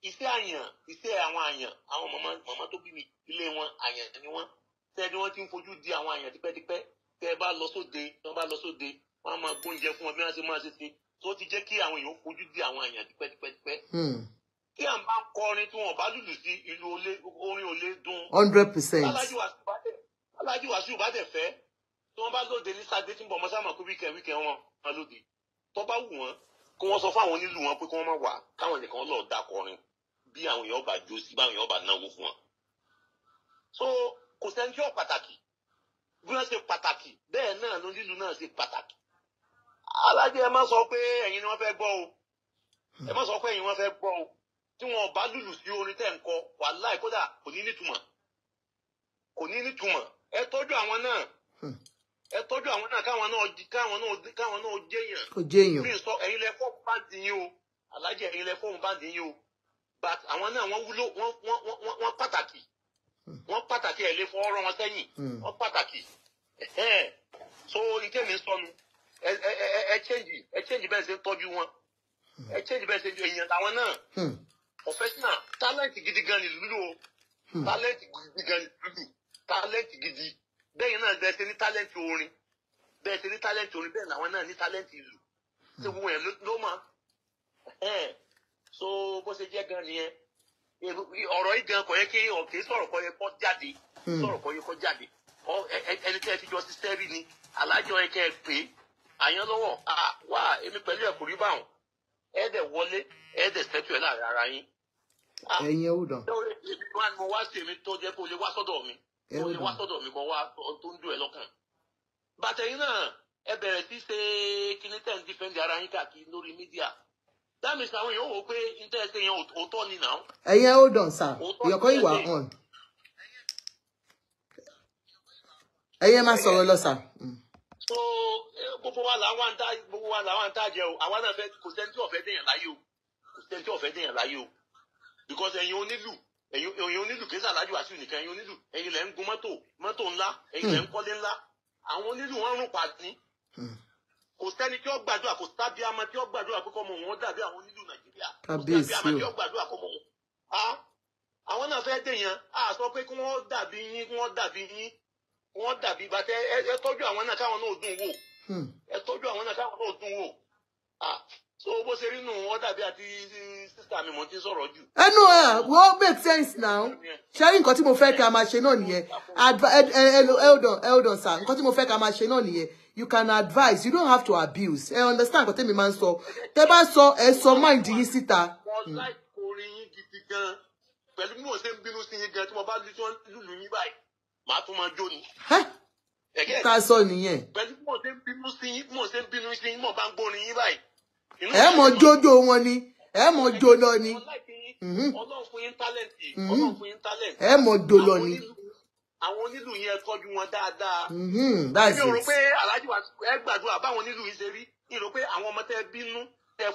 Iṣẹ́ àyàn, iṣẹ́ àwọn àyàn, àwọn màmá tó bí mi, ilé wọn àyàn ni wọ́n. Tẹ́ni wọ́n ti ń fojú di àwọn àyàn tipẹ́tipẹ́. Tẹ́ bá lọ sóde, wọ́n bá lọ sóde, wọ́n á máa gbóúnjẹ fún wọn bí wọ́n ṣe máa ṣe sí. Tó ti jẹ́ kí àwọn èèyàn fojú di àwọn àyàn tipẹ́tipẹ́. Tí à ń bá kọrin tí wọ́n bá lùlù sí ìlú orin ò lè dùn. 100%. Aláàjì Wasiu bá dẹ̀ fẹ́. Tí wọ́n bá lóde ní Sátidé tí ń bọ̀ mọ́ sáà mọ̀ pé wíkẹ̀ wọn máa lóde. Tó bá wù wọ́n, kí wọ́n sọ fún àwọn onílù wọn pé kí wọ́n má wà káwọn nìkan lọ dá kọrin bí àwọn èèyàn bá jó sí báwọn èèyàn bá náwó fún wọn. So kò sẹ́ni tí ó pàtàkì bí wọ́n ṣe pàtàkì bẹ́ẹ̀ náà ló lílù náà ṣe pàtàkì. Alájẹ ẹ má sọ pé ẹ̀yin ni wọ́n fẹ́ gbọ́ o ẹ má sọ pé ẹ̀yin wọ́n fẹ́ gbọ́ o tí wọ́n bá lùlù sí orin tẹ̀ ń kọ wàláì kódà kò ní nítumọ̀ ẹ tọ́jú àwọn náà káwọn náà jẹ́yàn. Kò jẹ́yàn. Mi sọ ẹ̀yin lẹ fọ́ọ̀mù báńdì yín o alájẹ ẹ̀yin lẹ fọ́ọ̀mù báńdì yín o but àwọn náà wọ́n wúlò wọ́n pàtàkì ẹ̀ lè fọwọ́ rọ́ wọn sẹ́yìn wọ́n pàtàkì so ike mi sọnù ẹ change bẹ́ẹ̀ ṣe ń tọ́jú wọn ẹ change bẹ́ẹ̀ ṣe ń èèyàn làwọn náà professional talent gidi gan ni lulu o talent gidi bẹ́ẹ̀ náà bẹ́ẹ̀ ṣe ní talent orin bẹ́ẹ̀ làwọn náà ní talent ìlú ṣé gbogbo yẹn ló máa so bó ṣe jẹ́ gan nìyẹn ọ̀rọ̀ yìí gan kò yẹ kí ọ̀kẹ́ sọ̀rọ̀ kọ́ yẹ kó jáde ẹni tí ẹ ti jọ sí sẹ́rí ni alájọ ẹ kẹ́ ẹ pé Àyànlọ́wọ́ wà èmi pẹ̀lú ẹ̀ kò rí báwọn ẹ dẹ̀ wọlé ẹ dẹ̀ sẹ́tù ẹ̀ láàrin ara yín. ẹ̀yin ẹ̀ wò dàn. mo wá sí èmi tó jẹ́ kó lè wá sọ́dọ̀ mi kó wá tó ń dùn ẹ lọ́kàn. bàtẹ̀yìn náà ẹ bẹ̀rẹ̀ sí ṣe kíní tẹ̀ ń dífẹ́ǹdì ara yín káàkiri lórí mídíà. That means àwọn èèyàn wò pé interest yẹn òótọ́ ni náà. Ẹ̀yin hold on sir. Ìyọ̀kọ́ ìwà on. Ẹ̀yin máa sọ̀rọ̀ lọ sir. So gbogbo wa làwọn ń tà jẹ o. Àwa náà fẹ́ kò sẹ́ni tí ó fẹ́ dèèyàn láyé o. Because ẹ̀yin onílù kí Aláàjì Wasiu nìkan ẹ̀yin onílù ẹ̀yin lẹ̀ ń gun mọ́tò ńlá ẹ̀yin lẹ̀ ń kọ́lé ńlá. Àwọn onílù wọn rún pàdé. Kò sẹ́ni tí ó gbàdúrà kò sábì àmọ́ tí ó gbàdúrà pé kọ́mọ wọn dàbí àwọn onílù Nàìjíríà. Kábíyèsí o. Kò sábì àmọ́ tí ó gbàdúrà kọ́mọ wọn. Àwọn náà fẹ́ dèèyàn sọ pé kí wọ́n dàbí yín wọ́n dàbí bàtẹ́ ẹ tọ́jú àwọn náà káwọn náà dùn wò. So bó ṣe rí nù wọ́n dàbí àti sísá mi mọ̀ tí ń sọ̀rọ̀ jù. Ẹnu wọ́n make sense now. Ṣé nǹkan tí mo fẹ́ ká máa ṣe náà nìyẹn? Hold on sir. Nǹkan tí mo fẹ́ ká máa ṣe náà nìyẹn. You can advise. You don't have to abuse. I understand nǹkan tẹ́mi máa ń sọ. Tẹ́ bá sọ ẹ sọ mind yín síta. Wọ́n láì orin yín gidi gan. Pẹ̀lú bí mo ṣe ń bínú sí yín gan tí mo bá lùlù yín báyìí. Màá tún máa jó ni. Ká sọ nìyẹn. Pẹ̀lú bí mo ṣe ń bínú sí yín, mo bá ń gbórin yín báyìí. Ẹ mọ jójó wọn ni. Ẹ mọ jó lọ ni. Ọlọ́run fún yín tálẹ̀ǹtì. Ẹ mọ jó lọ ni. Àwọn onílù yẹn tọ́jú wọn dáadáa. That's it. Mi ò rò pé Aláàjì Wasiu ẹ gbàdúrà báwọn onílù yìí ṣe rí. Mi ò rò pé àwọn ọmọ tẹ bínú tẹ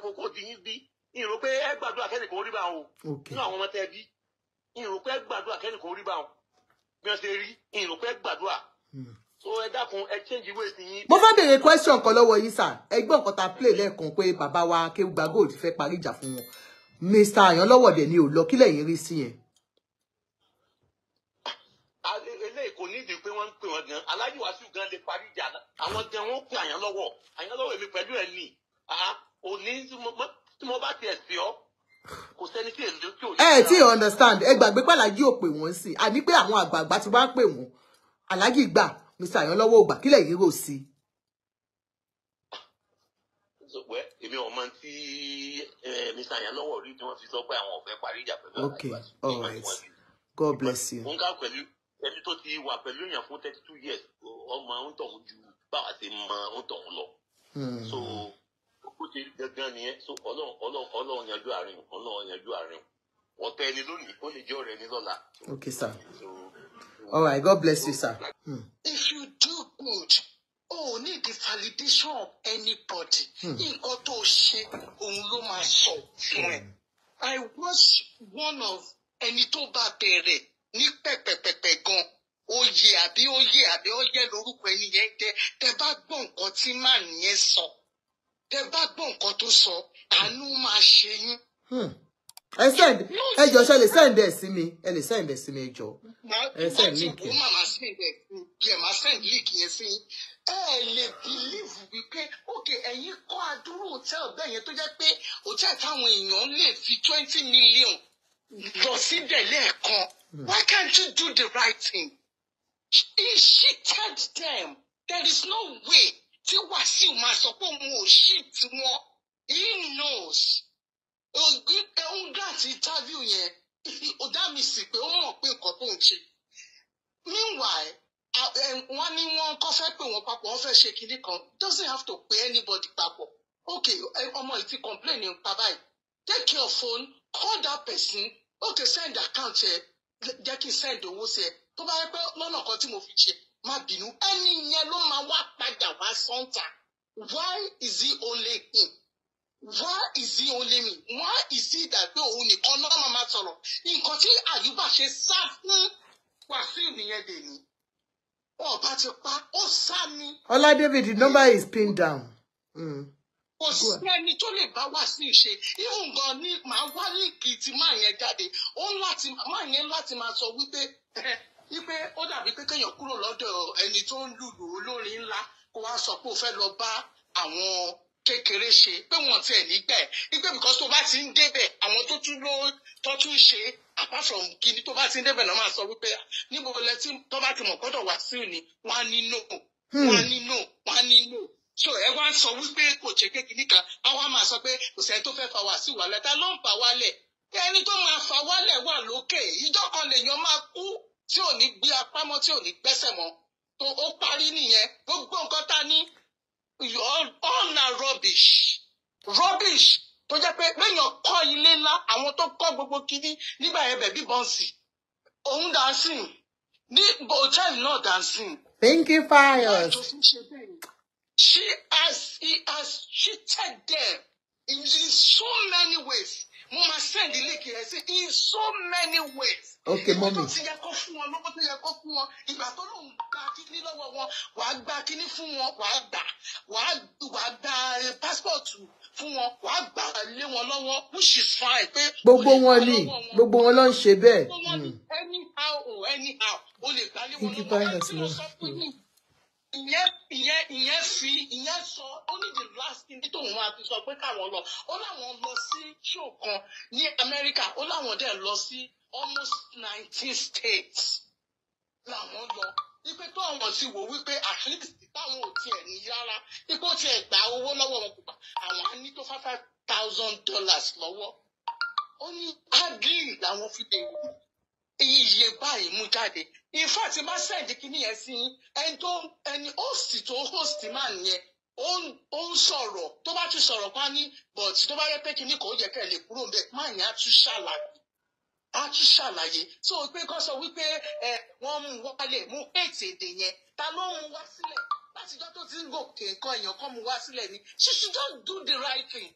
kókó di yín bí. Mi ò rò pé ẹ gbàdúrà kẹ́nìkan orí bá wọn o. Nínú àwọn ọmọ tẹ bí. Mi ò rò pé ẹ gbàdúrà kẹ́nìkan orí bá wọn. Bí wọ́n ṣe rí, mi ò rò pé ẹ gbàdúrà. So ẹ dákun ẹ change way sí yín. Mo fẹ́ béèrè question kan lọ́wọ́ yín sir. Ẹ gbọ́ nǹkan tá play lẹ́ẹ̀kan pé bàbá wa Kéwùgbà Gold fẹ́ parí ìjà fún wọn. Mr. Àyànlọ́wọ́ dẹ̀ ni ò lọ kílẹ̀ yín rí sí yẹn. Eléyìí kò ní ìdí pé wọ́n ń pè wọ́n gan. Aláàjì Wasiu gan lè parí ìjà. Àwọn gan wọ́n pè Àyànlọ́wọ́ èmi pẹ̀lú ẹ̀ ní. Òní tí mo bá tiẹ̀ sí ọ. Kò sẹ́ni tí èlò tí ò ní. Tí understand. Ẹ gbàgbé pé Aláàjì ò pè wọ́n sí. Àní pé àwọn àgbààgbà ti wá ń pè wọ́n. Aláàjì gbà. Mr. Àyànlọ́wọ́ ògbà kílẹ̀ yìí rò sí. Èmi ò mọ̀ tí Mr. Àyànlọ́wọ́ rí tí wọ́n fi sọ pé àwọn ò fẹ́ parí ìjà pẹ̀lú Okay, all right. God bless you. Wọ́n ká pẹ̀lú ẹni tó ti wà pẹ̀lú èèyàn fún 32 years ọmọ ń tọ̀hún ju báwa ṣe mọ ń tọ̀hún lọ. So ó ti gangan nìyẹn. So Ọlọ́run yanjú àárín wọ́n tẹ́ ẹni lónìí ó lè jẹ́ ọ̀rẹ́ ní lọ́la. Okay sir. All right, God bless you, sir. If you do good, need the validation of anybody. Nǹkan tó ṣe òun ló máa sọ fún ẹ. I was one of ẹni tó bá bẹ̀rẹ̀ ní pẹ̀pẹ̀pẹ̀pẹ̀ gan. oyè àbí ọyẹ lórúkọ ẹni yẹn jẹ́ tẹ́ bá gbọ́ nǹkan tí màá nìyẹn sọ tẹ́ bá gbọ́ nǹkan tó sọ àánú máa ṣe yín. ẹ jọ̀ọ́ ṣé lè send ẹ sí mi ẹ lè send ẹ sí mi ẹ jọ̀ọ́ ẹ send link yẹn. màmá send ẹ yẹ máa send link yẹn sí yín. Ẹ lè believe wípé ok ẹ̀yin kọ́ àdúró hòtẹ́ẹ̀lì bẹ́ẹ̀ yẹn tó jẹ́ pé hòtẹ́ẹ̀lì táwọn èèyàn lè fi 20 million lọ síbẹ̀ lẹ́ẹ̀kan. Why can't you do the right thing? He cheated them. There is no way tí Wasiu máa sọ pé òun ò shit wọn. He knows. Òun grant interview yẹn ó dá mi sí pé ó mọ̀ pé nǹkan tó ń ṣe. Meanwhile, wọ́n ní wọ́n kọ́ fẹ́ pé wọ́n papọ̀ wọ́n fẹ́ ṣe kinní kan. Doesn't have to pay anybody papọ̀. Okay, ọmọ yìí ti complain nípa báyìí. Take your phone, call that person. Okay, send account ẹ jẹ́ kí n send owó sí ẹ. Tó bá yẹ pé lọ́nà kan tí mo fi ṣe má bínú. Ẹni yẹn ló máa wá padà wá sọ́ńtà. Why is he only him? Why is he only me? Why is he that pé òun nìkan náà máa sọ̀rọ̀? Nǹkan tí Àyùbá ṣe sá fún Wasiu nìyẹn dè ní. Ọba ti pa ó sá mi. Ọlá David, the number is pinned down. Kò sí ẹni tó lè bá Wasiu ṣe. Even gan ni màá wá líǹkì tí máa yẹn jáde. Máa yẹn láti máa sọ wípé ó dàbí pé kéèyàn kúrò lọ́dọ̀ ẹni tó ń lùlù olórin ńlá kó wá sọ pé ó fẹ́ lọ bá àwọn kékeré ṣe pé wọ́n tiẹ̀ nígbẹ̀ wípé because tó bá ti ń débẹ̀ àwọn tó tún ṣe apart from kíni tó bá ti ń débẹ̀ náà máa sọ wípé níbo lẹ tí tó bá ti mọ̀ gbọ́dọ̀ Wasiu ni wọ́n á ní no wọ́n á ní no so ẹ wá ń sọ wípé kò ṣe kékeré kan àwọn á máa sọ pé kò sẹ́ni tó fẹ́ fa Wasiu wálẹ̀ ta ló ń fà wálẹ̀ ẹni tó máa fà wálẹ̀ wà lókè ìjọ kan lèèyàn máa kú tí ò ní gbé apá mọ́ tí ò ní gbẹ́sẹ̀ mọ́ tó ó parí nìyẹn gbogbo nǹkan tá ní all na rubbish tó jẹ́ pé lẹ́yìn kọ́ ilé ńlá àwọn tó kọ́ gbogbo kiri nígbà yẹn bẹ̀ bí bọ́ǹsì òun dancing ní hòtẹ́ẹ̀lì náà dancing. Pinky Fires. He has cheated them in so many ways. Mo máa send the link yẹn sí in so many ways. Okay, mommy. Ìgbà tó ti yẹ kó fún wọn lọ́wọ́ tó yẹ kó fún wọn ìgbà tó lóun gba kíní lọ́wọ́ wọn wàá gba kíní fún wọn wàá gba passport fún wọn wàá gbà lé wọn lọ́wọ́ which is fine pé. Gbogbo wọn ló ń ṣe bẹ́ẹ̀. anyhow o lè gbà lé wọn lọ́wọ́ ìyẹn sọ ó ní the last thing tí tóun máa fi sọ pé káwọn lọ ó láwọn lọ sí show kan ní Amẹ́ríkà ó láwọn dẹ̀ lọ sí almost 19 states làwọn lọ wípé tó àwọn ti wò wípé at least táwọn ò tiẹ̀ ní rárá wípé ó tiẹ̀ gba owó lọ́wọ́ wọn kò àwọn á ní tó $5,000 lọ́wọ́ ó ní agree làwọn fi lè wò iye báyìí mú jáde in fact bá sẹ́ẹ̀dì kìíní yẹn sí ẹni host tó host máa nìyẹn ó ń sọ̀rọ̀ tó bá tún sọ̀rọ̀ pa ní but tó bá yẹ pé kìíní kò yẹ kẹ́ lè kúrò ń bẹ̀ máa yẹn á tún ṣàlàyé so pé kọ́ sọ wípé wọ́n mú wálé mú ètè èdè yẹn ta ló mú wá sílẹ̀ látijọ́ tó ti ń gòkè nǹkan èèyàn kan mú wá sílẹ̀ ni she should just do the right thing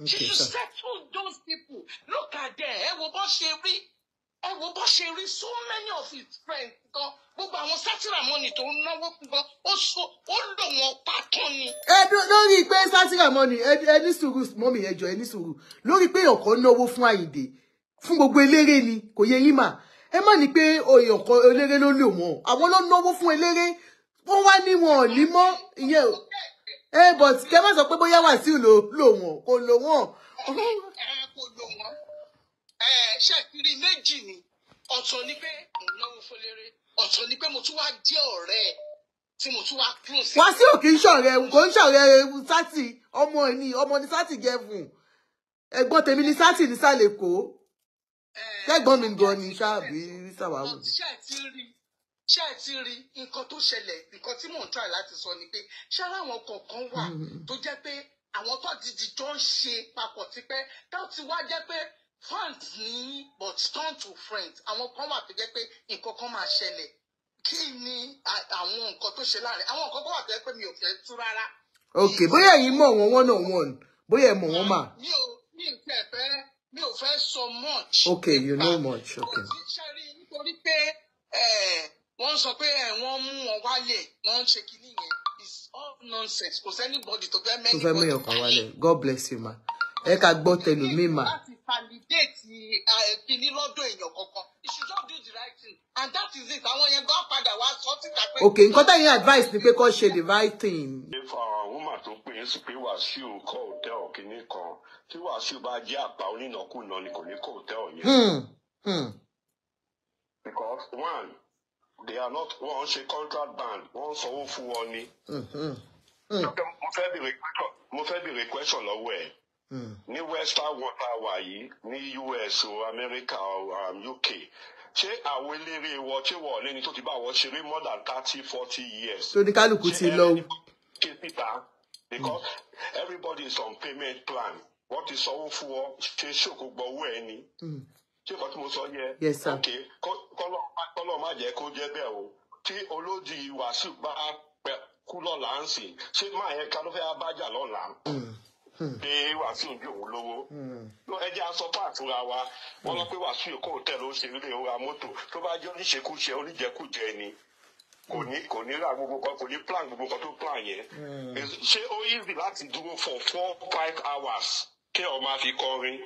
she should settle those people look at them ẹ wo bó ṣe rí. So many of his friends gan gbogbo àwọn sátìrà mọ́nì tó ń náwó fún gan ó lò wọ́n pàtó ni. lórí pé sátìrà mọ́nì ẹni sùúrù mọ́mì ẹjọ́ ẹni sùúrù lórí pé ọkọ̀ náwó fún Àyìndé fún gbogbo eléré ni kò yẹ yín mà ẹ má ní pé ọkọ̀ eléré ló lò wọ́n àwọn ló náwó fún eléré wọ́n wá ní wọn ò ní mọ́ ìyẹn but kẹ má sọ pé bóyá Wasiu lò wọ́n kò lò wọ́n. Kò lò wọ́n ṣèkiri méjì ni ọ̀tọ̀ ni pé mo náwó fọlẹ́rẹ́ ọ̀tọ̀ ni pé mo tún wá jẹ́ ọ̀rẹ́ tí mo tún wá close. Wasiu kì í ṣọ̀rẹ́ kò ń ṣọ̀rẹ́ Sátì ọmọ ni Sátì jẹ́ fún ẹ̀gbọ́n tèmi ni Sátì ní sàlẹ̀ kó ẹ̀gbọ́n mi gan ni ṣáàbí sàwáwù. ṣé ẹ ti rí nǹkan tó ṣẹlẹ̀ nǹkan tí mò ń try láti sọ ni pé ṣé àwọn kọ̀ọ̀kan wà tó jẹ́ pé àwọn tó dìdì jọ ń ṣe papọ̀ tipẹ́ tó ti wá jẹ́ pé fans ní but turn to friends àwọn kan wà tó jẹ́ pé nǹkan kan máa ṣẹlẹ̀ kí ni àwọn nǹkan tó ṣe láàrin àwọn nǹkan kan wà tó jẹ́ pé mi ò fẹ́ tú rárá. ok bóyá ẹ̀yin mọ̀ wọ́n one on one bóyá ẹ mọ̀ wọ́n mà. mi ò fẹ́ sọ much. ok you know much ok. ṣe rí nítorí pé wọ́n sọ pé wọ́n mú wọn wálẹ̀ wọ́n ń ṣe kinní yẹn it's all nonsense kò sẹ́nibọ́dì tó fẹ́ mẹ́ni bọ́dì. God bless you ma. Ẹ ká gbọ́ tẹlòmíì mà. láti validate kinní lọ́dọ̀ èèyàn kankan you should just do the right thing and that is it àwọn yẹn gbọ́ padà wá sọ síta pé. Okay, nǹkan tẹ̀yìn advice ni pé kó ṣe the right thing. If woman tó pè é sí pé Wasiu kọ́ hòtẹ́ẹ̀lì kìíní kan tí Wasiu bá jẹ́ àpá onínàkúnà ni kò ní kọ́ hòtẹ́ẹ̀lì yẹn. Because one, they are not wọ́n ṣe contract band wọ́n sanwó fún wọn ni. Mo fẹ́ bèrè question lọ́wọ́ ẹ̀. Ní Western water wà yìí ní US o America o UK ṣé àwọn eléré wọ ṣé wọ́n lẹ́ni tó ti bá wọ́n ṣeré more than 30-40 years. So the kálukú ti lọ. Because everybody is on payment plan. What is sanwó fún ọ ṣe ṣòkò gbọ́ owó ẹ ni. Ṣé nǹkan tí mo sọ yẹ? Yes sir. Okay, kọ́lọ́ má jẹ́ kó jẹ́ bẹ́ẹ̀ o. Tí olódì Wasiu bá kú lọ́la ń sìn ṣé máa yẹ ká ló fẹ́ abájà lọ́la. Pé Wasiu ń bí òun lówó. Ẹ jẹ́ aṣọ pàtúra wa. Wọ́n lọ pé Wasiu kò tẹ̀ ló ṣe ilé ra mọ́tò. Tó bá jẹ́ oníṣekúṣe oníjẹkújẹ ni. Kò ní ra gbogbo kan kò ní plan gbogbo kan tó plan yẹn. Ṣé ó easy láti dúró for 4-5 hours kí ọ máa fi kọrin?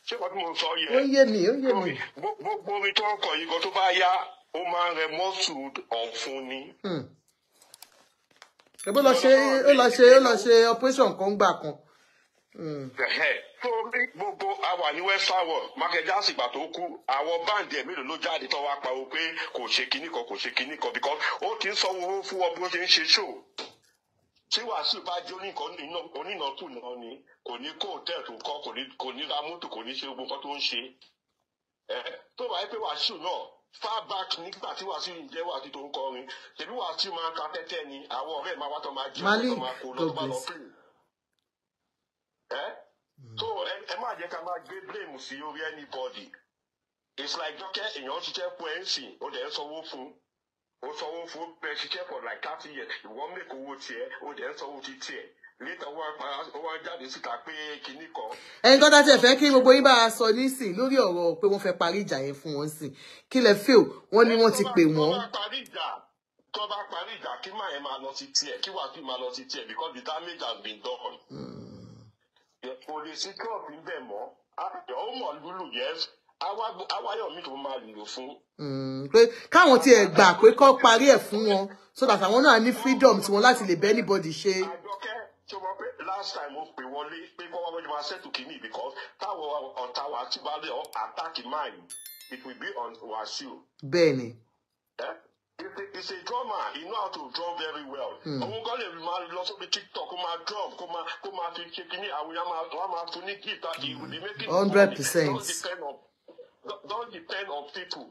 Ṣé wọ́n tí mo sọ yẹ? Ó yé mi. Gbogbo orin tó ń kọ yìí kan tó bá yá ó máa ń rẹ mọ́tò ọ̀fun ni. Ó lọ ṣe operation kan gbà kan. So gbogbo àwa ní Western world Michael Jackson ìgbà tó kú àwọn báńdì ẹ̀ mélòó ló jáde tó wá pariwo pé kò ṣe kinní kan because ó ti ń sanwó fún ọ bí ó ṣe ń ṣe show. Tí Wasiu bá jẹ́ onínàkúnà ni kò ní kó hòtẹ́ẹ̀lì tó kọ́ kò ní ra mọ́tò kò ní ṣe gbogbo nǹkan tó ń ṣe. Tó bá yẹ pé Wasiu náà far back nígbà tí Wasiu ń jẹ́ Wasiu tó ń kọrin tẹ̀bí Wasiu máa ń ta tẹ́tẹ́ ni àwọn ọ̀rẹ́ máa wá tó máa jí ọ̀rẹ́ tó máa kó lọ tó bá lọ pè. So ẹ má jẹ́ ká máa gbé blame sí orí anybody. It's like dọ́kẹ́ èèyàn ṣiṣẹ́ fún ẹ̀ ń sìn ó dẹ̀ ń sanwó fún bẹ́ẹ̀ ṣiṣẹ́ for like 30 years ìwọ́n mẹ́kọ̀ owó tiẹ̀ ó dẹ̀ ń sanwó ti tiẹ̀ later ó wá jáde síta pé kinní kan. Ẹ̀yin kan tàti ẹ fẹ́ kí gbogbo yín bá a sọ nísìn lórí ọ̀rọ̀ pé wọ́n fẹ́ parí ìjà yẹn fún wọn sìn kí lẹ feel wọ́n ní wọ́n ti pè wọ́n. Tó bá parí ìjà kí máa yẹn máa lọ sí tiẹ̀ kí Wasiu máa lọ sí tiẹ̀ because the damage has been done. Kò lè sí club ń bẹ̀ mọ́ ó mọ̀ lúlù yes awáyọ̀ mi tó máa lò fún. Pé káwọn tiẹ̀ gbà pé kó parí ẹ̀ fún wọn so that àwọn náà ní freedom tiwọn láti lè bẹ́ anybody ṣe. Àjọkẹ́ tí o mọ̀ pé last time mo pè wọlé pé kọ́ wọ́n máa settle kìíní because táwọn ọ̀tá wa ti bá lè attack mine it will be on Wasiu. Bẹ́ẹ̀ni. It's a drummer. He know how to drum very well. Òun kọ́ lè máa lọ sórí TikTok kó máa drum kó máa fi ṣe kìíní àwọn èèyàn máa fún ní guitar. He will be making 100%. Don't depend on people.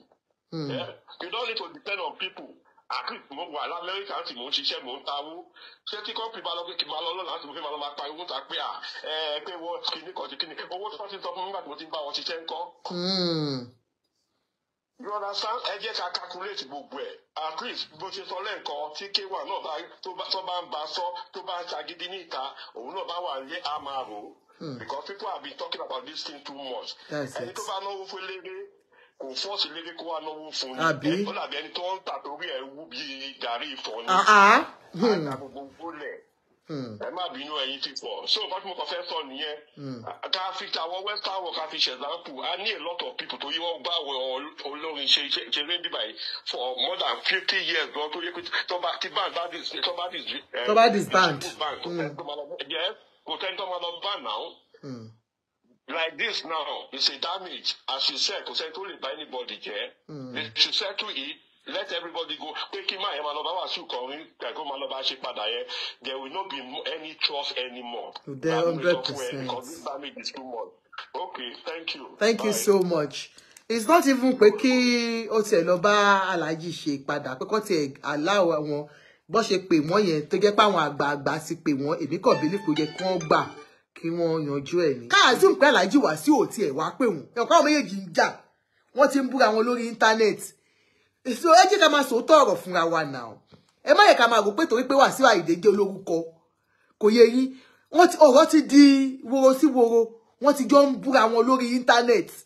Yeah? You don't need to depend on people. Àkíyèsí mo wà l'Amẹ́ríkà tí mò ń ṣiṣẹ́ mò ń tawó. Ṣé tí kọ́pì bá lọ pé kí n máa lọ lọ́la láti mo fi máa lọ máa pariwo ta pé pé wọ́n kíní kan ti kíní. Owó tí wọ́n ti sọ fún mi nígbà tí mo ti ń bá wọn ṣiṣẹ́ ńkọ́. You understand? Ẹ jẹ́ ká calculate gbogbo ẹ̀. At least bó ṣe sọ lẹ́ǹkan tí K1 náà tó bá ń bá sọ tó bá ń ṣagídí ní ìta òun náà bá wà ní àmàrò. Because people have been talking about this thing too much. Ẹni tó bá náwó fún eléré kò fọ́ọ̀sì eléré kó wá náwó fún ni. Ó dàbí ẹni tó ń tà torí ẹ̀ wú bí gàrí ìfọ̀ ni. Àgbà gbogbo lẹ̀. Ẹ má bínú ẹ̀yin ti pọ̀. So nǹkan tí mo kàn fẹ́ sọ nìyẹn. Ká fi àwọn Western world ká fi ṣe example. A ní a lot of people tó yí wọ́n gbá olórin ṣe lé bíbá yìí for more than 50 years lọ tó yẹ pé tó bá disband. Kò tẹ́ni tó máa lọ bá now. Like this now, it's a damage. As you said, kò sẹ́ni tó lè bá anybody jẹ́. They should settle it. Let everybody go. Pé kí máa yẹn máa lọ bá Wasiu kọrin kó máa lọ bá ṣe padà yẹn. There will not be any trust anymore. 100%. Because this damage is too much. Okay, thank you. Thank you so much. It's not even pé kí ó tiẹ̀ lọ bá Alhaji ṣe padà pé kó tiẹ̀ allow wọn bó ṣe pè wọ́n yẹn tó jẹ́ pé àwọn àgbààgbà ti pè wọ́n èmi kò believe kó jẹ́ kí wọ́n gbà kí wọ́n yanjú ẹ̀ ní. Káàzùm pé Alhaji Wasiu ò tiẹ̀ wá pè wọ́n ẹ̀kọ́ àwọn méjèèjì ń jà wọ́n ti ń búra wọn lórí íńtánẹ́ẹ̀tì. So ẹ jẹ́ ká máa sòótọ́ ọ̀rọ̀ fúnra wa náà. Ẹ má yẹ ká máa rò pé torí pé Wasiu Ayinde jẹ́ olórúkọ kò yé yín ọ̀rọ̀ ti di woro sí woro wọ́n ti jọ ń búra wọn lórí íńtánẹ́ẹ̀tì.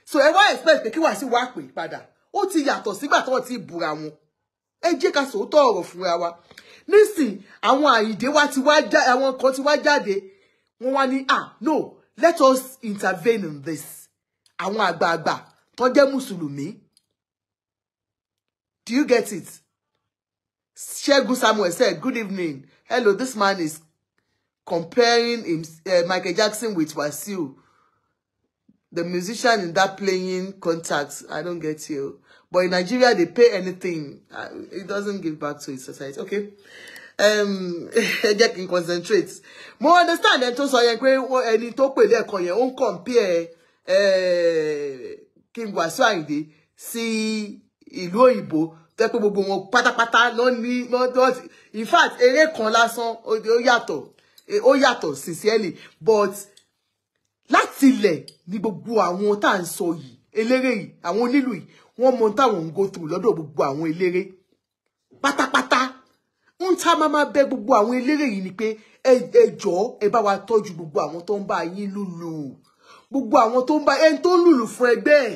So ẹ wá expect pé kí Wasiu wá pè padà. Ó ti yàtọ̀ sígbà tó ti búra wọn. Ẹ jẹ́ ká sòótọ́ ọ̀rọ̀ fúnra wa. Nísìn àwọn Àyìndé wa ti wá àwọn kan ti wá jáde. Wọ́n wá ní no, let us intervene in this. Àwọn àgbààgbà tó jẹ́ Mùsùlùmí. Do you get it? Shegun Samuel said, good evening. Hello, this man is comparing him, Michael Jackson with Wasiu. The musician in that playing contacts. I don't get you. But in Nigeria, they pay anything. It doesn't give back to his society. Okay. They can concentrate. More understand that so any to pè lẹ́ẹ̀kan yẹn ó compare King Wasiu Ayinde sí ìlú òyìnbó tó pé gbogbo wọn pátápátá ló ní in fact eré kan lásán ó yàtọ̀ sincerely but láti ilẹ̀ ní gbogbo àwọn tá ń sọ yìí eléré yìí àwọn onílù yìí wọ́n mọ̀ táwọn ń go through lọ́dọ̀ gbogbo àwọn eléré pátápátá ń tá máa bẹ̀ gbogbo àwọn eléré yìí ni pé ẹ jọ̀ọ́ ẹ bá wa tọ́jú gbogbo àwọn tó ń bá yín lùlù gbogbo àwọn tó ń bá ẹni tó ń lùlù fún ẹgbẹ́ ẹ̀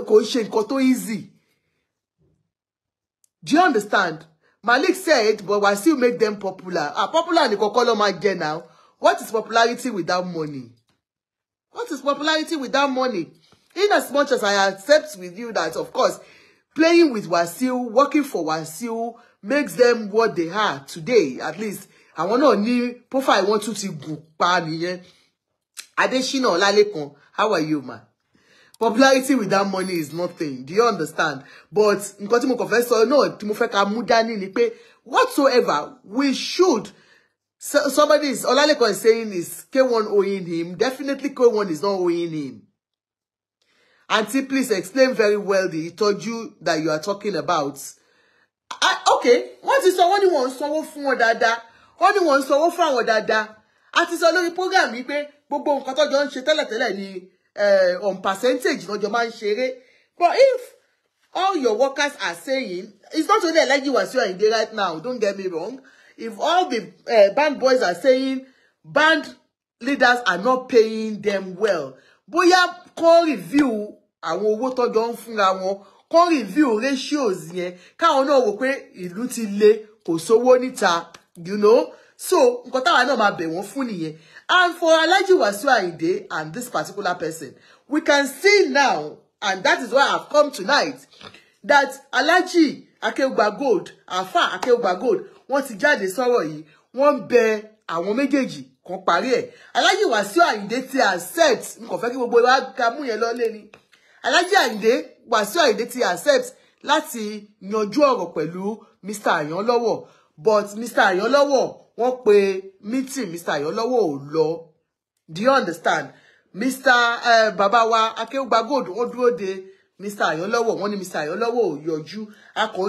kò ṣe nǹkan tó easy. Do you understand? Malik said, but Wasiu make them popular. Popular ni kọ́kọ́ ló máa jẹ now. What is popularity without money? What is popularity without money? In as much as I accept with you that, of course, playing with Wasiu, working for Wasiu, makes them what they are today, at least. Àwọn náà ní profile wọn tún ti gùn pa nìyẹn. Adesina Olalekan, how are you, man? Popularity without money is nothing. Do you understand? But nǹkan tí mo kàn fẹ́ sọ náà tí mo fẹ́ ká mú dání ni pé whatsoever we should. Somebody is Olalekan is saying is K1 owing him. Definitely K1 is not owing him. Auntie, please explain very well the Ìtọ́jú that you are talking about. Okay, what is wọ́n ní wọ́n ń sanwó fún wọn dáadáa? Wọ́n ní wọ́n ń sanwó fún àwọn dáadáa. A ti sọ lórí program yìí pé gbogbo nǹkan tó jọ ń ṣe tẹ́lẹ̀tẹ́lẹ̀ ni on percentage lọ́jọ́ máa ń ṣeré. But if all your workers are saying, it's not only like you Wasiu Ayinde right now, don't get me wrong. If all the band boys are saying band leaders are not paying them well, bóyá kó review àwọn owó tó jọ ń fúnra wọn, kó review ratios yẹn, káwọn náà wò pé ìlú ti le, kò sówó níta, you know. So, nǹkan táwa náà máa bẹ̀ wọ́n fún nìyẹn. And for Alhaji Wasiu Ayinde and this particular person, we can see now, and that is why I've come tonight, that Alhaji Akeugba Gold, Afa Akeugba Gold, wọ́n ti jáde sọ̀rọ̀ yìí, wọ́n bẹ̀ àwọn méjèèjì kan parí ẹ̀. Alhaji Wasiu Ayinde ti accept, nǹkan fẹ́ kí gbogbo wa ká mú yẹn lọ́lé ni. Alhaji Wasiu Ayinde ti accept láti yanjú ọ̀rọ̀ pẹ̀lú Mr. Ayanlowo, but Mr. Ayanlowo wọ́n pe meeting Mr. Ayanlowo ò lọ. Do you understand? Mr. Baba wa Akeugba Gold wọ́n dúró de Mr. Ayanlowo, wọ́n ní Mr. Ayanlowo ò yọjú. A kò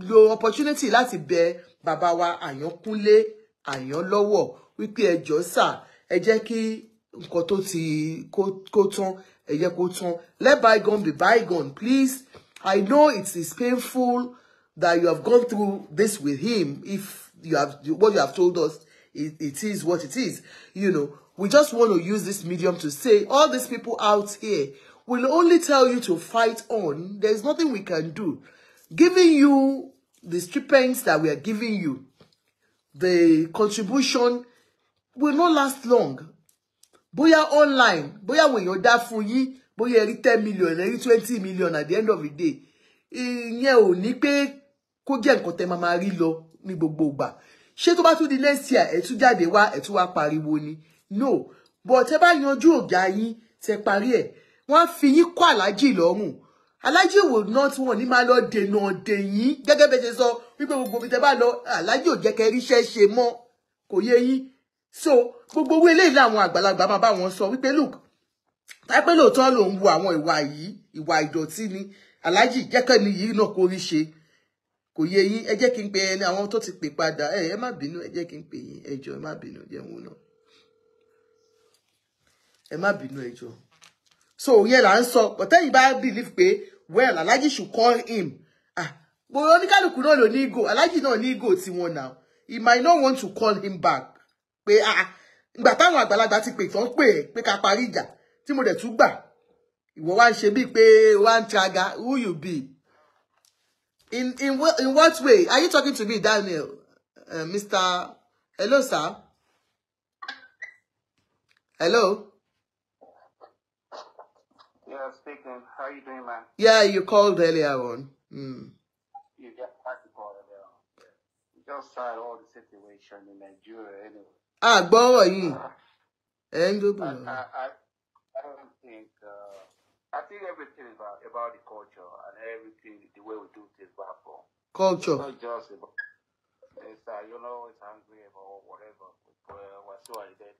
lo opportunity láti bẹ̀ Baba wa Ayankunle Ayanlowo wípé ẹ jọ̀ọ́ sà, ẹ jẹ́ kí nǹkan tó ti kó tán, ẹ jẹ́ kó tán. Let bygone be bygone, please. I know it is painful that you have gone through this with him. If you have what you have told us, it is what it is. You know, we just want to use this medium to say all these people out here will only tell you to fight on. There's nothing we can do. Giving you the stipends that we are giving you, the contribution will not last long. Bóyá online, bóyá when you're that for ye, bóyá ẹ rí 10 million, ẹ rí 20 million at the end of the day. Ìyẹn ò ní pé kó jẹ́ nǹkan tẹ́ máa rí lọ ní gbogbo ìgbà. Ṣé tó bá tún di next year ẹ tún jáde wá ẹ tún wá pariwo ni? No. But tẹ́ bá yanjú ọ̀gá yín tẹ́ parí ẹ̀, wọ́n fi yín kọ́ Alhaji lọ́rùn. Alhaji will not want ní máa lọ dènà dè yín gẹ́gẹ́ bẹ́ẹ̀ ṣe sọ wípé gbogbo bí tẹ́ bá lọ Alhaji ò jẹ́ kẹ́ ríṣẹ́ ṣe mọ́, kò yé yín. So gbogbo owó eléyìí làwọn àgbàlagbà máa bá wọn sọ wípé look, táìpẹ́ lóòótọ́ ló ń wo àwọn ìwà yìí, ìwà ìdọ̀tí ni. Alhaji jẹ́ kẹ́ni yìí náà kó rí ṣe. Kò yé yín, ẹ jẹ́ kí n pe ẹni àwọn tó ti pè padà. Ẹ má bínú, ẹ jẹ́ kí n pe yín. Ẹ jọ̀ọ́ ẹ má bínú, jẹ́ wọn náà. Ẹ má bínú, ẹ jọ̀ọ́. So yẹn là ń sọ, but tẹ́yìn bá believe pé well Alhaji should call him. But oníkálùkù náà ló ní ego. Alhaji náà ní ego tiwọn now. He might not want to call him back. Pé ìgbà táwọn àgbàlagbà ti pè tán pé ká parí ìjà tí mo dẹ̀ tún gbà. Ìwọ wá ṣe bí pé one traga. Who you be? In what way? Are you talking to me, Daniel? Mr. Hello, sir. Hello. Yeah, speaking. How you doing, man? Yeah, you called earlier on. You just had to call earlier on. You just saw all the situation in Nigeria anyway. Gbọ́rọ̀ yìí. I don't think. I think everything is about the culture and everything, the way we do things back home. Culture. It's not just about. It's it's angry about whatever. Wasiu Ayinde.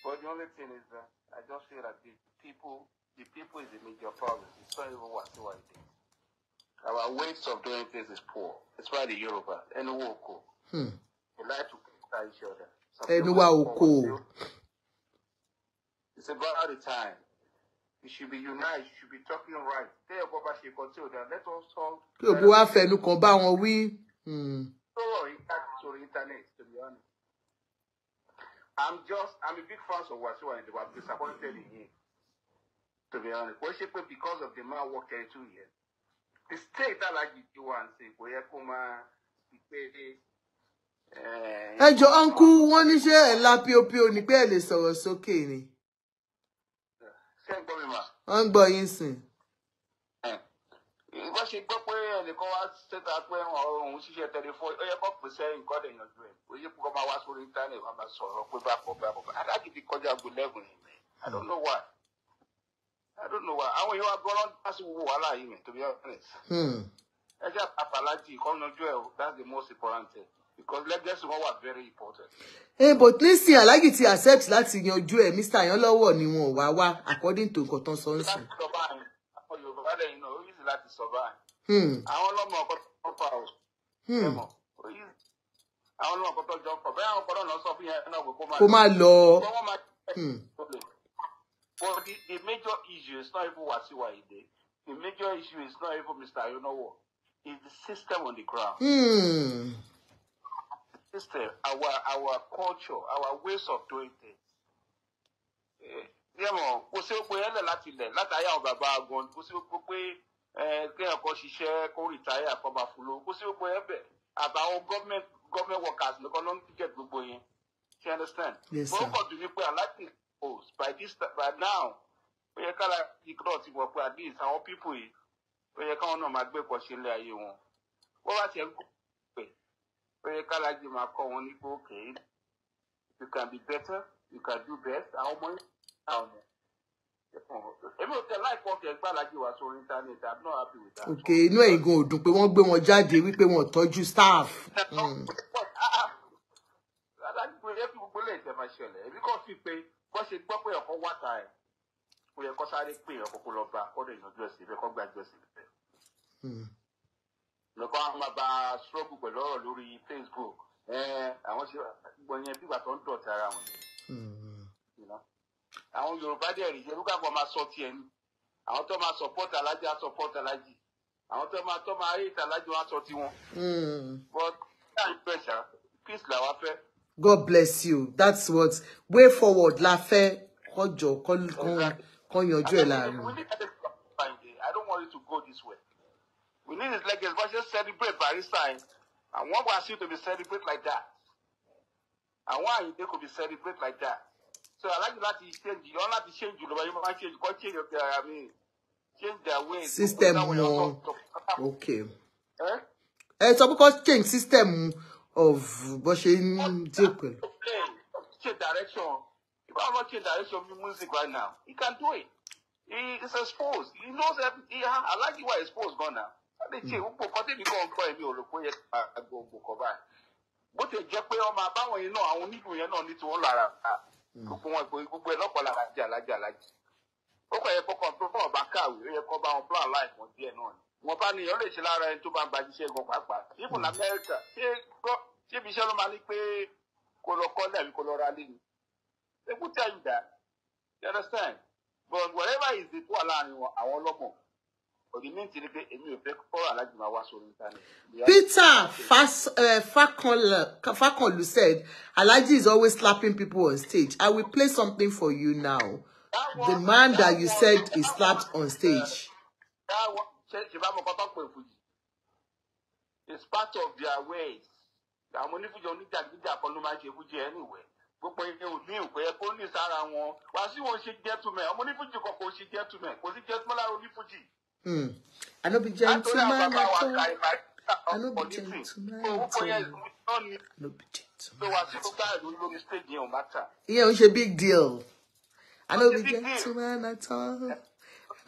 But the only thing is that I just feel that the people is the major problem. It's not even Wasiu Ayinde. Our ways of doing things is poor. It's why the Yoruba and Woko. They like to criticize each other. It's about the time. You should be united. You should be talking right. Tell your Papa she continue that. Let us talk. So on the internet, to be honest. I'm a big fan of Wasiu Ayinde, but I'm disappointed in him. To be honest. Because of the man worked 32 years. The state that like you want to say, uncle, one is here, la pio ni pe le sọ̀rọ̀ sókè ni. I'm going sin. Ìgbà ṣe gbọ́ pé ẹnìkan wá ṣètà pé òun ṣiṣẹ́ tẹlifóònù ó yẹ kó pèsè nǹkan dẹ̀ yanjú ẹ̀ ó yẹ kó máa wá sórí íńtánẹ̀tì wá máa sọ̀rọ̀ pé bákọ̀ adágídí kọjá gbò lẹ́gùn yìí I don't know why. Àwọn èèyàn wa gbọ́dọ̀ dá sí gbogbo wàhálà yìí to be honest. Ẹ jẹ́ àpàlájì kọ́ yanjú ẹ̀ that's the most important thing because legacy wọn wà very important. But listen, Alhaji ti accept láti yanjú ẹ̀ Mr. Ayanlowo ni wọn wá according to nǹkan tán sọ ń sìn. Láti survive. Àwọn ọlọ́mọ ọkọ̀ tó fà ó. Àwọn ọlọ́mọ ọkọ̀ tó jọ fà bẹ́ẹ̀ àwọn ọkọ̀ náà sọ fún yẹn náà kó má lọ. But the major issue is not even Wasiu Ayinde. The major issue is not even Mr. Ayanlowo. It's the system on the ground. System, our culture, our ways of doing things. Kò sí pé ẹlẹ́ láti ilẹ̀ látàrí àwọn bàbá agan kò sí pé kéèyàn kan ṣiṣẹ́ kó rìtáyà kó máa fún lówó kó sí pé ẹbẹ̀ àbáwọn government workers nìkan ló ń get gbogbo yẹn. You understand? Yes, sir. But ó kàn dùn ní pé aláàtì post by now ó yẹ kára ìkúrọ̀ ti mọ̀ pé at least àwọn people yìí ó yẹ káwọn náà máa gbé ẹ̀kọ́ ṣe ilé ayé wọn. Wọ́n bá tiẹ̀ ń kó pé ó yẹ kára jì máa kọ́ wọn ní pé okay you can be better you can do best àwọn ọmọ yìí àwọn ọmọ. Okay, inú ẹ̀yin gan ò dùn pé wọ́n gbé wọn jáde wípé wọn ò tọ́jú staff. Èmi kàn fi pé bó ṣe gbọ́ pé ọkọ̀ wá ta ẹ̀ kò yẹ kó sáré pé ọkọ̀ kó lọ bá ọ̀dọ̀ ìyànjú ẹ̀sìn ibẹ̀ kó gbàjú ẹ̀sìn ibẹ̀. Lọ́kọ́ àwọn máa bá struggle pẹ̀lú ọ̀rọ̀ lórí Facebook. Àwọn ṣe gbọ̀nyẹn bí ìgbà tó ń dọ̀tí ara wọn ni. Àwọn Yorùbá dẹ̀ rí Yorùbá kan máa sọ tiẹ̀ ni àwọn tó máa support Alhaji á support Alhaji àwọn tó máa hate Alhaji wọn á sọ tiwọn. But peace la wá fẹ́. God bless you. That's what way forward la fẹ́ kọjọ kan yanjú ẹ̀ láàrin. I don't want it to go this way. We need his legacy but just celebrate Barrister and want Wasiu to be celebrate like that. And why Ayinde could be celebrate like that. So I like that he change. You don't have to change. You can't change. Change their ways. System more. Okay. So because change system of Change direction. You can't change direction of music right now. He can do it. He is exposed. He knows that. I like you are exposed gone now. They change. But they just pay on my power. You know, I need to all that. Gbogbo ẹ lọ́pọ̀ làlájì ó kọ̀ yẹ kó kàn tó fún ọba káwé ó yẹ kó bá wọn plan life wọn díẹ̀ náà ni wọn bá ní ìyọ́n lè ṣe lára ẹni tó bá ń gbajú iṣẹ́ gan pàápàá even America ṣé ibi iṣẹ́ ló máa ní pé kó lọ kọ́ lẹ́ẹ̀mí kó lọ ra lé ni they could tell you that you understand but whatever is the tó wà láàrin wọn àwọn ọlọ́mọ òdì ní ti ní pé èmi ò fẹ́ kọ́ alájì máa wá sórí internet. Peter Fakonlu said, Alhaji is always slapping people on stage. I will play something for you now. The man that you said is slapped on stage. It's part of their ways. I'm only for Johnny Jack on my anyway. But when you knew where police are on, was you want to get to me? I'm only for you go she get to me. Was it just only for G? I know be gentleman. I know be gentleman. So what's your guy who is taking on matter? Yeah, it's a big deal. I know be gentleman at all. I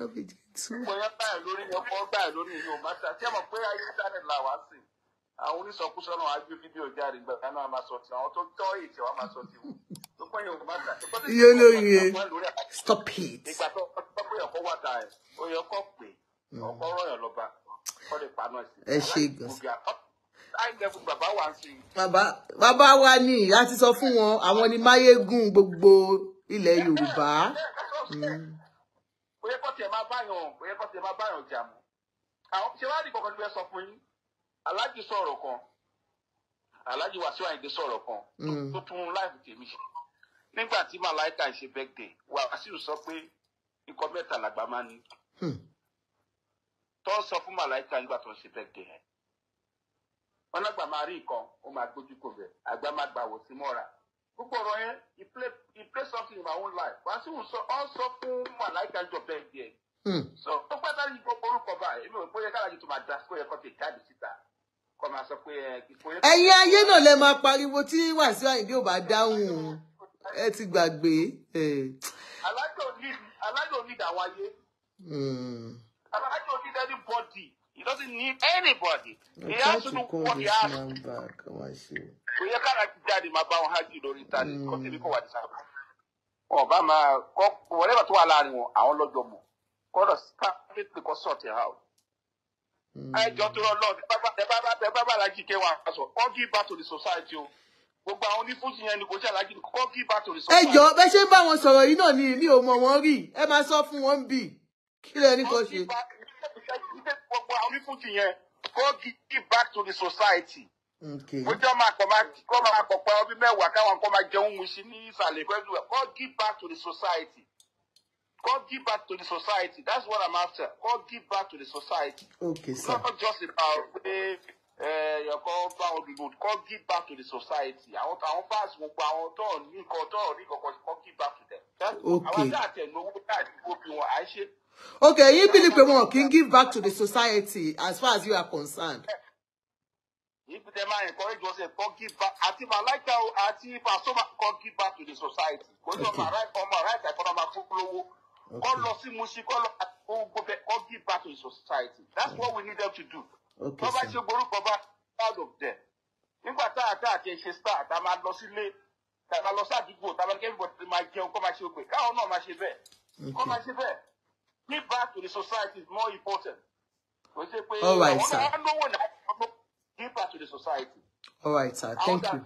know be gentleman. I only saw Kusan on video regarding, but I know I'm a sort of toy. Stop it. Bàbá wa ni láti sọ fún wọn àwọn ni máyégún gbogbo ilẹ̀ Yorùbá. Oye ko te ma bayan jamu. Àwọn ṣe wá rí kokon bí sọ fún yín. Alhaji sọ̀rọ̀ kan. Alhaji Wasiu Ayinde sọ̀rọ̀ kan. Tó tún live tèmi ṣe. Nígbà tí Malaika ṣe birthday, Wasiu sọ pé nǹkan mẹ́ta làgbà máa ní. Tó sọ fún Malaika nígbà tó ṣe birthday. Wọ́n lágbà máa rí nǹkan, ó máa gbójú kò bẹ̀. Àgbà máa gbà wò sí mọ́ra. Gbogbo ọ̀rọ̀ yẹn, he play something in my own life. Wasiu sọ fún Malaika jọ birthday. So, tó pẹ́ tá yìí gbogbo orúkọ báyìí, èmi ò bóyá kára yìí tó máa dá sí ẹ̀kọ́ tè jáde síta. Kọ́ máa sọ pé ẹ̀yin ayé náà lè máa pariwo tí Wasiu Ayinde ò bá dáhùn. Ẹ ti gbàgbé. Alájò need àwọn ayé. Alájò need anybody. He doesn't need anybody. He has to do what he has. Bóyá kára yìí jáde máa bá wọn hájú lórí ìtàní. Kọ́ tèmi kò wà ní sábà. Ọba máa kọ́ whatever tó wà láàrin wọn, àwọn lọ́jọ́ mọ̀. God has started to sort it out. I just to Lord, the Baba like you came out. All give back to the society. Gbogbo àwọn onífúnjì yẹn ni kò ṣe like all give back to the society. Ẹ jọ̀ọ́ bẹ́ ṣe ń bá wọn sọ̀rọ̀ yìí náà ni mi ò mọ̀ wọ́n rí. Ẹ máa sọ fún wọn bí. Kí lẹ ní kó ṣe? Gbogbo àwọn onífúnjì yẹn go give back to the society. Okay. Ó jọ máa kọ̀ pé ọbí mẹ́wàá káwọn kan máa jẹun mu sí ní ìsàlẹ̀ pẹ̀lú ẹ̀. God give back to the society. God give back to the society. That's what I'm after. God give back to the society. Okay, sir. Not just about your God give back to the society. I want fast God give back to them. Okay. Okay, you believe one can give back to the society as far as you are concerned. If the man encourage us, God give back. Àti Malaika àti Pasoma, God give back to the society. God give back to the society. That's what we need them to do. Okay. Out of them. Nígbà tá àti ṣe start, tá máa lọ sílé, tá máa lọ sí àdúgbò, tá máa kẹ́ everybody máa jẹun kó máa ṣe ògbè. Káwọn náà máa ṣe bẹ́ẹ̀. Kó máa ṣe bẹ́ẹ̀. Give back to the society is more important. All right, sir. Give back to the society. All right, sir. Thank you.